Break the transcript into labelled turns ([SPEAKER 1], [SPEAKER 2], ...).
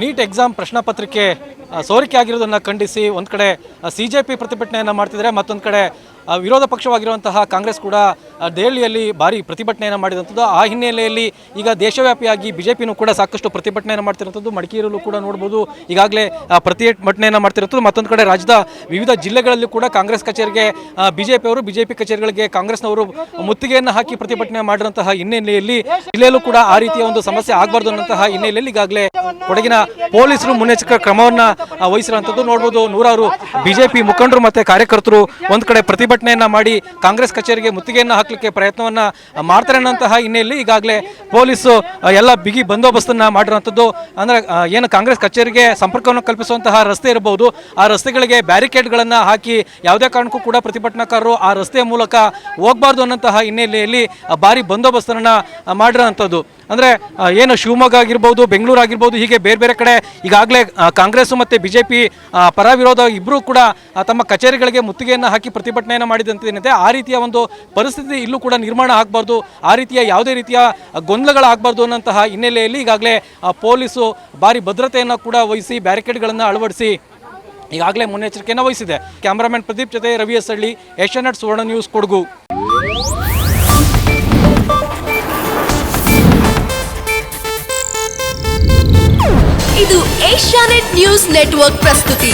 [SPEAKER 1] NEET exam ಪ್ರಶ್ನೆ ಪತ್ರಿಕೆ ಸೋರಿಕೆ ಆಗಿರೋದನ್ನು ಖಂಡಿಸಿ ಒಂದು ಕಡೆ ಸಿಜೆಪಿ ಪ್ರತಿಭಟನೆಯನ್ನು ಮಾಡ್ತಿದ್ದಾರೆ, ಮತ್ತೊಂದು ಕಡೆ ವಿರೋಧ ಪಕ್ಷವಾಗಿರುವಂತಹ ಕಾಂಗ್ರೆಸ್ ಕೂಡ ದೆಹಲಿಯಲ್ಲಿ ಭಾರಿ ಪ್ರತಿಭಟನೆಯನ್ನು ಮಾಡಿದಂಥದ್ದು. ಆ ಹಿನ್ನೆಲೆಯಲ್ಲಿ ಈಗ ದೇಶವ್ಯಾಪಿಯಾಗಿ ಬಿಜೆಪಿನೂ ಕೂಡ ಸಾಕಷ್ಟು ಪ್ರತಿಭಟನೆಯನ್ನು ಮಾಡ್ತಿರುವಂಥದ್ದು. ಮಡಿಕೇರಿಯಲ್ಲೂ ಕೂಡ ನೋಡ್ಬೋದು ಈಗಾಗಲೇ ಪ್ರತಿಭಟನೆಯನ್ನು ಮಾಡ್ತಿರುವಂಥದ್ದು. ಮತ್ತೊಂದು ಕಡೆ ರಾಜ್ಯದ ವಿವಿಧ ಜಿಲ್ಲೆಗಳಲ್ಲಿ ಕೂಡ ಕಾಂಗ್ರೆಸ್ ಕಚೇರಿಗೆ ಬಿಜೆಪಿ ಕಚೇರಿಗಳಿಗೆ ಕಾಂಗ್ರೆಸ್ನವರು ಮುತ್ತಿಗೆಯನ್ನು ಹಾಕಿ ಪ್ರತಿಭಟನೆ ಮಾಡಿರುವಂತಹ ಹಿನ್ನೆಲೆಯಲ್ಲಿ ಜಿಲ್ಲೆಯಲ್ಲೂ ಕೂಡ ಆ ರೀತಿಯ ಒಂದು ಸಮಸ್ಯೆ ಆಗಬಾರ್ದು ಅನ್ನುವಂತಹ ಹಿನ್ನೆಲೆಯಲ್ಲಿ ಈಗಾಗಲೇ ಕೊಡಗಿನ ಪೊಲೀಸರು ಮುನ್ನೆಚ್ಚರಿಕಾ ಕ್ರಮವನ್ನು ವಹಿಸಿರುವಂಥದ್ದು ನೋಡ್ಬೋದು. ನೂರಾರು ಬಿಜೆಪಿ ಮುಖಂಡರು ಮತ್ತು ಕಾರ್ಯಕರ್ತರು ಒಂದು ಕಡೆ ಪ್ರತಿಭಟನೆಯನ್ನ ಮಾಡಿ ಕಾಂಗ್ರೆಸ್ ಕಚೇರಿಗೆ ಮುತ್ತಿಗೆಯನ್ನು ಹಾಕಲಿಕ್ಕೆ ಪ್ರಯತ್ನವನ್ನ ಮಾಡ್ತಾರೆ ಅನ್ನೋಂತಹ ಹಿನ್ನೆಲೆಯಲ್ಲಿ ಈಗಾಗಲೇ ಪೊಲೀಸು ಎಲ್ಲ ಬಿಗಿ ಬಂದೋಬಸ್ತನ್ನು ಮಾಡಿರುವಂಥದ್ದು. ಅಂದರೆ ಏನು ಕಾಂಗ್ರೆಸ್ ಕಚೇರಿಗೆ ಸಂಪರ್ಕವನ್ನು ಕಲ್ಪಿಸುವಂತಹ ರಸ್ತೆ ಇರಬಹುದು, ಆ ರಸ್ತೆಗಳಿಗೆ ಬ್ಯಾರಿಕೇಡ್ಗಳನ್ನು ಹಾಕಿ ಯಾವುದೇ ಕಾರಣಕ್ಕೂ ಕೂಡ ಪ್ರತಿಭಟನಾಕಾರರು ಆ ರಸ್ತೆಯ ಮೂಲಕ ಹೋಗಬಾರ್ದು ಅನ್ನೋಂತಹ ಹಿನ್ನೆಲೆಯಲ್ಲಿ ಭಾರಿ ಬಂದೋಬಸ್ತನ್ನು ಮಾಡಿರೋಂಥದ್ದು. ಅಂದರೆ ಏನು ಶಿವಮೊಗ್ಗ ಆಗಿರ್ಬೋದು, ಬೆಂಗಳೂರು ಆಗಿರ್ಬೋದು, ಹೀಗೆ ಬೇರೆ ಬೇರೆ ಕಡೆ ಈಗಾಗಲೇ ಕಾಂಗ್ರೆಸ್ ಮತ್ತು ಬಿಜೆಪಿ ಪರ ವಿರೋಧ ಇಬ್ಬರೂ ಕೂಡ ತಮ್ಮ ಕಚೇರಿಗಳಿಗೆ ಮುತ್ತಿಗೆಯನ್ನು ಹಾಕಿ ಪ್ರತಿಭಟನೆಯನ್ನು ಮಾಡಿದಂತೆ ಆ ರೀತಿಯ ಒಂದು ಪರಿಸ್ಥಿತಿ ಇಲ್ಲೂ ಕೂಡ ನಿರ್ಮಾಣ ಆಗಬಾರ್ದು, ಆ ರೀತಿಯ ಯಾವುದೇ ರೀತಿಯ ಗೊಂದಲಗಳಾಗಬಾರ್ದು ಅನ್ನೋಂತಹ ಹಿನ್ನೆಲೆಯಲ್ಲಿ ಈಗಾಗಲೇ ಪೊಲೀಸು ಭಾರಿ ಭದ್ರತೆಯನ್ನು ಕೂಡ ವಹಿಸಿ ಬ್ಯಾರಿಕೇಡ್ಗಳನ್ನು ಅಳವಡಿಸಿ ಈಗಾಗಲೇ ಮುನ್ನೆಚ್ಚರಿಕೆಯನ್ನು ವಹಿಸಿದೆ. ಕ್ಯಾಮರಾಮನ್ ಪ್ರದೀಪ್ ಜೊತೆ ರವಿ ಎಸ್ ಹಳ್ಳಿ, ಏಷ್ಯಾನೆಟ್ ಸುವರ್ಣ ನ್ಯೂಸ್, ಕೊಡಗು.
[SPEAKER 2] ಇದು ಏಷ್ಯಾನೆಟ್ ನ್ಯೂಸ್ ನೆಟ್ವರ್ಕ್ ಪ್ರಸ್ತುತಿ.